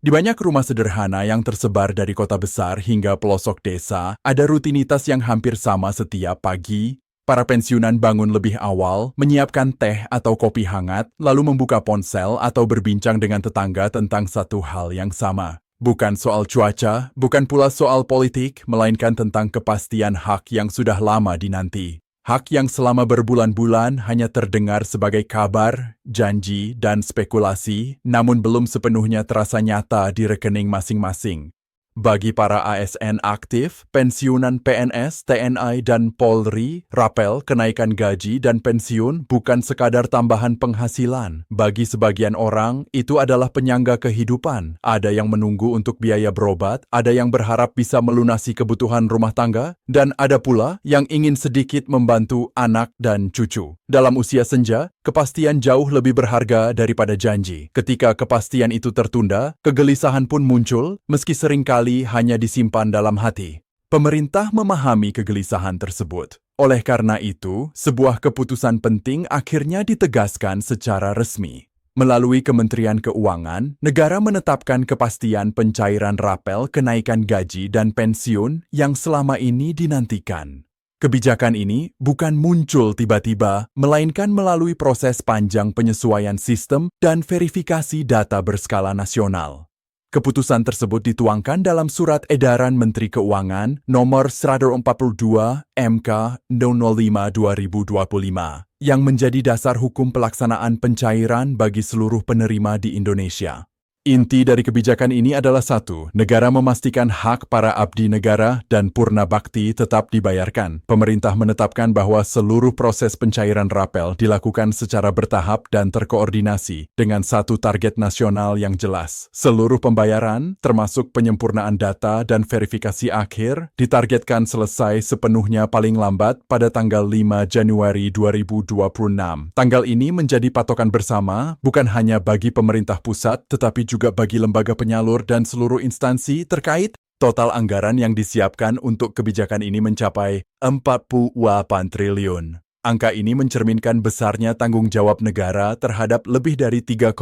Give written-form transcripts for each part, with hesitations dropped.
Di banyak rumah sederhana yang tersebar dari kota besar hingga pelosok desa, ada rutinitas yang hampir sama setiap pagi. Para pensiunan bangun lebih awal, menyiapkan teh atau kopi hangat, lalu membuka ponsel atau berbincang dengan tetangga tentang satu hal yang sama. Bukan soal cuaca, bukan pula soal politik, melainkan tentang kepastian hak yang sudah lama dinanti. Hak yang selama berbulan-bulan hanya terdengar sebagai kabar, janji, dan spekulasi, namun belum sepenuhnya terasa nyata di rekening masing-masing. Bagi para ASN aktif, pensiunan PNS, TNI, dan Polri, rapel, kenaikan gaji, dan pensiun bukan sekadar tambahan penghasilan. Bagi sebagian orang, itu adalah penyangga kehidupan. Ada yang menunggu untuk biaya berobat, ada yang berharap bisa melunasi kebutuhan rumah tangga, dan ada pula yang ingin sedikit membantu anak dan cucu. Dalam usia senja, kepastian jauh lebih berharga daripada janji. Ketika kepastian itu tertunda, kegelisahan pun muncul, meski seringkali hanya disimpan dalam hati. Pemerintah memahami kegelisahan tersebut. Oleh karena itu, sebuah keputusan penting akhirnya ditegaskan secara resmi. Melalui Kementerian Keuangan, negara menetapkan kepastian pencairan rapel kenaikan gaji dan pensiun yang selama ini dinantikan. Kebijakan ini bukan muncul tiba-tiba, melainkan melalui proses panjang penyesuaian sistem dan verifikasi data berskala nasional. Keputusan tersebut dituangkan dalam Surat Edaran Menteri Keuangan Nomor 142 MK 05/2025 yang menjadi dasar hukum pelaksanaan pencairan bagi seluruh penerima di Indonesia. Inti dari kebijakan ini adalah satu, negara memastikan hak para abdi negara dan purna bakti tetap dibayarkan. Pemerintah menetapkan bahwa seluruh proses pencairan rapel dilakukan secara bertahap dan terkoordinasi dengan satu target nasional yang jelas. Seluruh pembayaran, termasuk penyempurnaan data dan verifikasi akhir, ditargetkan selesai sepenuhnya paling lambat pada tanggal 5 Januari 2026. Tanggal ini menjadi patokan bersama, bukan hanya bagi pemerintah pusat, tetapi juga bagi lembaga penyalur dan seluruh instansi terkait. Total anggaran yang disiapkan untuk kebijakan ini mencapai 48 triliun. Angka ini mencerminkan besarnya tanggung jawab negara terhadap lebih dari 3,8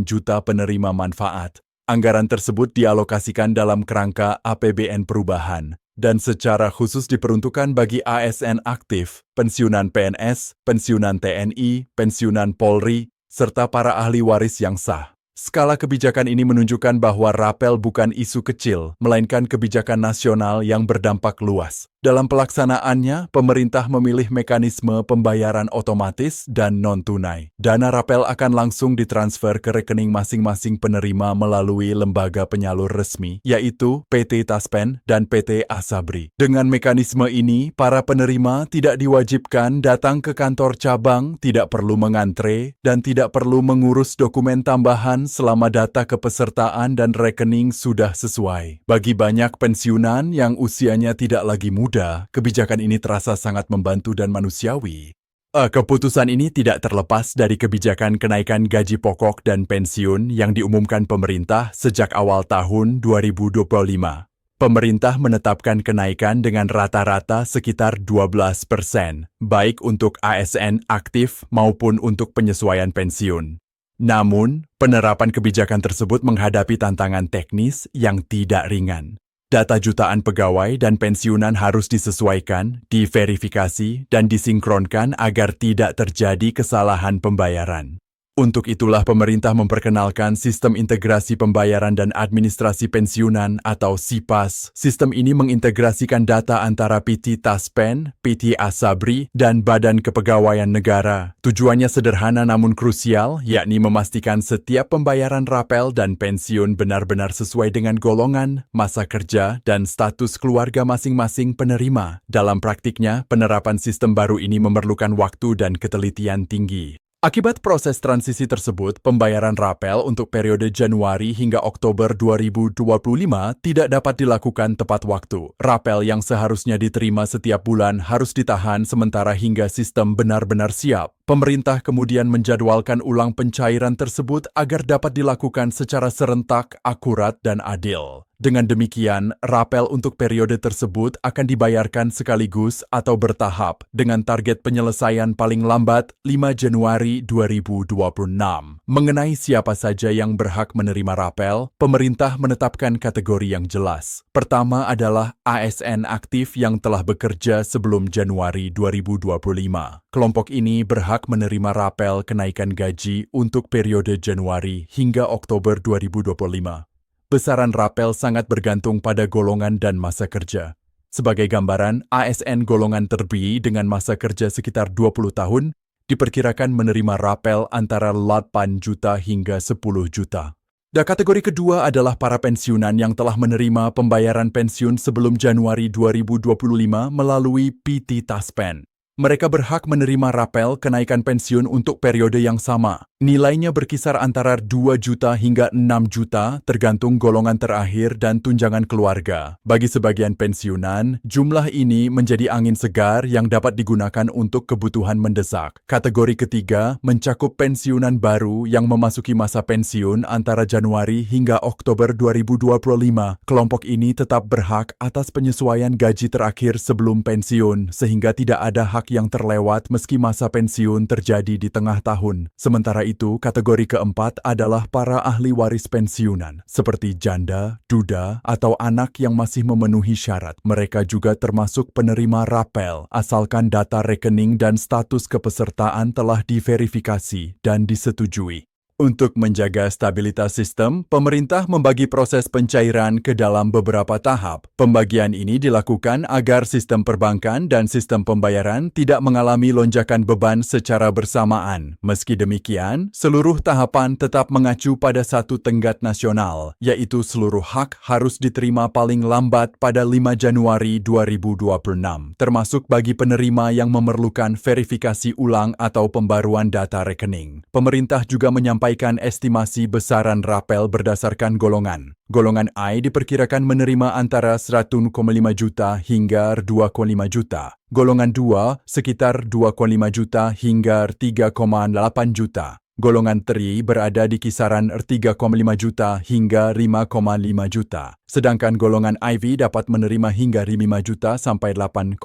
juta penerima manfaat. Anggaran tersebut dialokasikan dalam kerangka APBN perubahan dan secara khusus diperuntukkan bagi ASN aktif, pensiunan PNS, pensiunan TNI, pensiunan Polri, serta para ahli waris yang sah. Skala kebijakan ini menunjukkan bahwa rapel bukan isu kecil, melainkan kebijakan nasional yang berdampak luas. Dalam pelaksanaannya, pemerintah memilih mekanisme pembayaran otomatis dan non-tunai. Dana rapel akan langsung ditransfer ke rekening masing-masing penerima melalui lembaga penyalur resmi, yaitu PT Taspen dan PT Asabri. Dengan mekanisme ini, para penerima tidak diwajibkan datang ke kantor cabang, tidak perlu mengantre, dan tidak perlu mengurus dokumen tambahan selama data kepesertaan dan rekening sudah sesuai. Bagi banyak pensiunan yang usianya tidak lagi muda, kebijakan ini terasa sangat membantu dan manusiawi. Keputusan ini tidak terlepas dari kebijakan kenaikan gaji pokok dan pensiun yang diumumkan pemerintah sejak awal tahun 2025. Pemerintah menetapkan kenaikan dengan rata-rata sekitar 12%, baik untuk ASN aktif maupun untuk penyesuaian pensiun. Namun, penerapan kebijakan tersebut menghadapi tantangan teknis yang tidak ringan. Data jutaan pegawai dan pensiunan harus disesuaikan, diverifikasi, dan disinkronkan agar tidak terjadi kesalahan pembayaran. Untuk itulah pemerintah memperkenalkan Sistem Integrasi Pembayaran dan Administrasi Pensiunan atau SIPAS. Sistem ini mengintegrasikan data antara PT Taspen, PT Asabri, dan Badan Kepegawaian Negara. Tujuannya sederhana namun krusial, yakni memastikan setiap pembayaran rapel dan pensiun benar-benar sesuai dengan golongan, masa kerja, dan status keluarga masing-masing penerima. Dalam praktiknya, penerapan sistem baru ini memerlukan waktu dan ketelitian tinggi. Akibat proses transisi tersebut, pembayaran rapel untuk periode Januari hingga Oktober 2025 tidak dapat dilakukan tepat waktu. Rapel yang seharusnya diterima setiap bulan harus ditahan sementara hingga sistem benar-benar siap. Pemerintah kemudian menjadwalkan ulang pencairan tersebut agar dapat dilakukan secara serentak, akurat, dan adil. Dengan demikian, rapel untuk periode tersebut akan dibayarkan sekaligus atau bertahap dengan target penyelesaian paling lambat 5 Januari 2026. Mengenai siapa saja yang berhak menerima rapel, pemerintah menetapkan kategori yang jelas. Pertama adalah ASN aktif yang telah bekerja sebelum Januari 2025. Kelompok ini berhak menerima rapel kenaikan gaji untuk periode Januari hingga Oktober 2025. Besaran rapel sangat bergantung pada golongan dan masa kerja. Sebagai gambaran, ASN golongan tertinggi dengan masa kerja sekitar 20 tahun diperkirakan menerima rapel antara 8 juta hingga 10 juta. Dan kategori kedua adalah para pensiunan yang telah menerima pembayaran pensiun sebelum Januari 2025 melalui PT Taspen. Mereka berhak menerima rapel kenaikan pensiun untuk periode yang sama. Nilainya berkisar antara 2 juta hingga 6 juta tergantung golongan terakhir dan tunjangan keluarga. Bagi sebagian pensiunan, jumlah ini menjadi angin segar yang dapat digunakan untuk kebutuhan mendesak. Kategori ketiga mencakup pensiunan baru yang memasuki masa pensiun antara Januari hingga Oktober 2025. Kelompok ini tetap berhak atas penyesuaian gaji terakhir sebelum pensiun sehingga tidak ada hak yang terlewat meski masa pensiun terjadi di tengah tahun. Sementara itu, kategori keempat adalah para ahli waris pensiunan, seperti janda, duda, atau anak yang masih memenuhi syarat. Mereka juga termasuk penerima rapel, asalkan data rekening dan status kepesertaan telah diverifikasi dan disetujui. Untuk menjaga stabilitas sistem, pemerintah membagi proses pencairan ke dalam beberapa tahap. Pembagian ini dilakukan agar sistem perbankan dan sistem pembayaran tidak mengalami lonjakan beban secara bersamaan. Meski demikian, seluruh tahapan tetap mengacu pada satu tenggat nasional, yaitu seluruh hak harus diterima paling lambat pada 5 Januari 2026, termasuk bagi penerima yang memerlukan verifikasi ulang atau pembaruan data rekening. Pemerintah juga menyampaikan estimasi besaran rapel berdasarkan golongan. Golongan I diperkirakan menerima antara 1,5 juta hingga 2,5 juta. Golongan 2 sekitar 2,5 juta hingga 3,8 juta. Golongan TRI berada di kisaran 3,5 juta hingga 5,5 juta. Sedangkan golongan IV dapat menerima hingga 5 juta sampai 8,5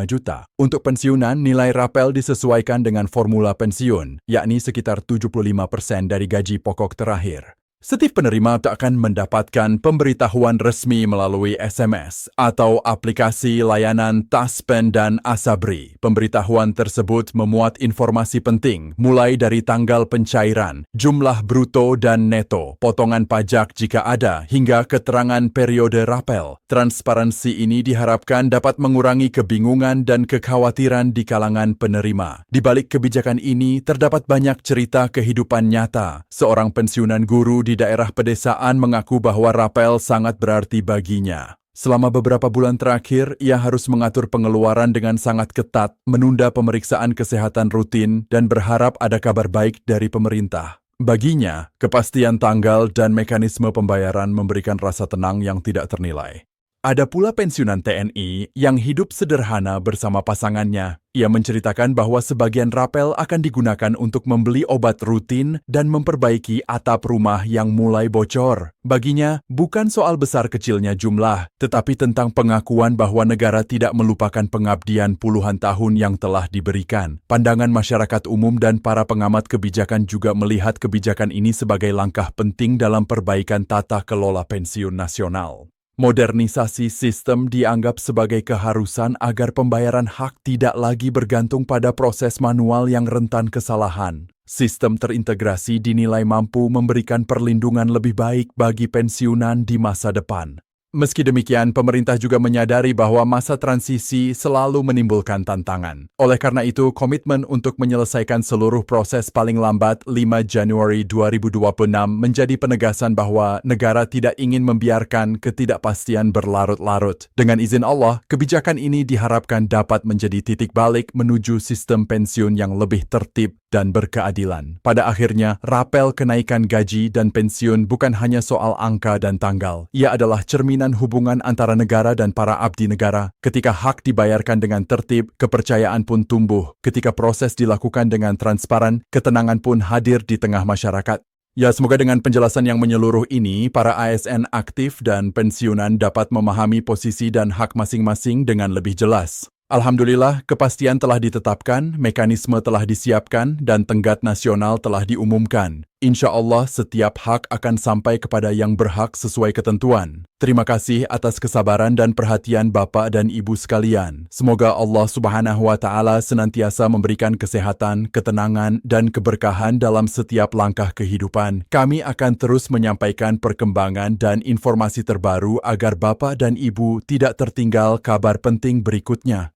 juta. Untuk pensiunan, nilai rapel disesuaikan dengan formula pensiun, yakni sekitar 75% dari gaji pokok terakhir. Setiap penerima akan mendapatkan pemberitahuan resmi melalui SMS atau aplikasi layanan Taspen dan Asabri. Pemberitahuan tersebut memuat informasi penting, mulai dari tanggal pencairan, jumlah bruto dan neto, potongan pajak jika ada, hingga keterangan periode rapel. Transparansi ini diharapkan dapat mengurangi kebingungan dan kekhawatiran di kalangan penerima. Di balik kebijakan ini, terdapat banyak cerita kehidupan nyata. Seorang pensiunan guru di daerah pedesaan mengaku bahwa rapel sangat berarti baginya. Selama beberapa bulan terakhir, ia harus mengatur pengeluaran dengan sangat ketat, menunda pemeriksaan kesehatan rutin, dan berharap ada kabar baik dari pemerintah. Baginya, kepastian tanggal dan mekanisme pembayaran memberikan rasa tenang yang tidak ternilai. Ada pula pensiunan TNI yang hidup sederhana bersama pasangannya. Ia menceritakan bahwa sebagian rapel akan digunakan untuk membeli obat rutin dan memperbaiki atap rumah yang mulai bocor. Baginya, bukan soal besar kecilnya jumlah, tetapi tentang pengakuan bahwa negara tidak melupakan pengabdian puluhan tahun yang telah diberikan. Pandangan masyarakat umum dan para pengamat kebijakan juga melihat kebijakan ini sebagai langkah penting dalam perbaikan tata kelola pensiun nasional. Modernisasi sistem dianggap sebagai keharusan agar pembayaran hak tidak lagi bergantung pada proses manual yang rentan kesalahan. Sistem terintegrasi dinilai mampu memberikan perlindungan lebih baik bagi pensiunan di masa depan. Meski demikian, pemerintah juga menyadari bahwa masa transisi selalu menimbulkan tantangan. Oleh karena itu, komitmen untuk menyelesaikan seluruh proses paling lambat 5 Januari 2026 menjadi penegasan bahwa negara tidak ingin membiarkan ketidakpastian berlarut-larut. Dengan izin Allah, kebijakan ini diharapkan dapat menjadi titik balik menuju sistem pensiun yang lebih tertib, dan berkeadilan. Pada akhirnya, rapel kenaikan gaji dan pensiun bukan hanya soal angka dan tanggal. Ia adalah cerminan hubungan antara negara dan para abdi negara. Ketika hak dibayarkan dengan tertib, kepercayaan pun tumbuh. Ketika proses dilakukan dengan transparan, ketenangan pun hadir di tengah masyarakat. Ya, semoga dengan penjelasan yang menyeluruh ini, para ASN aktif dan pensiunan dapat memahami posisi dan hak masing-masing dengan lebih jelas. Alhamdulillah, kepastian telah ditetapkan, mekanisme telah disiapkan, dan tenggat nasional telah diumumkan. Insya Allah, setiap hak akan sampai kepada yang berhak sesuai ketentuan. Terima kasih atas kesabaran dan perhatian Bapak dan Ibu sekalian. Semoga Allah Subhanahu wa Ta'ala senantiasa memberikan kesehatan, ketenangan, dan keberkahan dalam setiap langkah kehidupan. Kami akan terus menyampaikan perkembangan dan informasi terbaru agar Bapak dan Ibu tidak tertinggal kabar penting berikutnya.